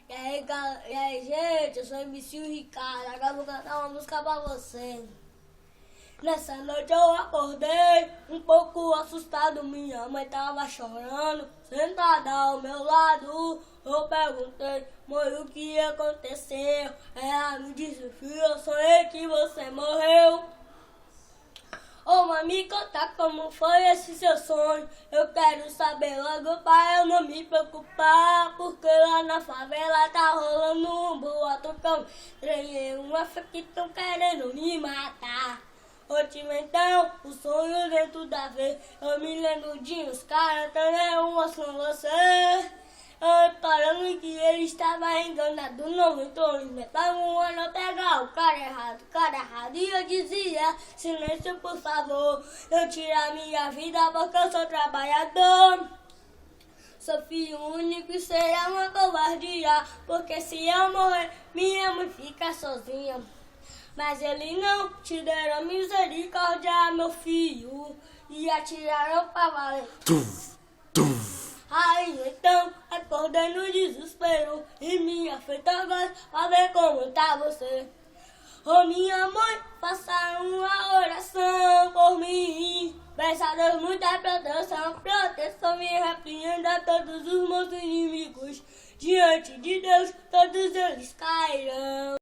E aí, gente, eu sou o MC Ricardo, agora eu vou cantar uma música pra você. Nessa noite eu acordei, um pouco assustado, minha mãe tava chorando, sentada ao meu lado. Eu perguntei, mãe, o que aconteceu? Ela me disse, filho, eu sonhei que você morreu. Ô mãe, me conta como foi esse seu sonho. Eu quero saber logo pra eu não me preocupar, porque lá na favela tá rolando um boato tão estranho, uma fé que tão querendo me matar. Eu tive então o sonho dentro da vez. Eu me lembro de uns caras tendo umas com você. Eu falando que ele estava enganado, não entrou em estavam a pegar o cara errado. E eu dizia, silêncio por favor, eu tiro minha vida porque eu sou trabalhador. Sou filho único e seria uma covardia, porque se eu morrer, minha mãe fica sozinha. Mas eles não te deram misericórdia, meu filho, e atiraram pra valer. Aí então, acordei no desespero, e minha feita voz pra ver como tá você. Ô minha mãe, faça uma oração por mim. Peça a Deus muita proteção me repreenda todos os meus inimigos. Diante de Deus, todos eles cairão.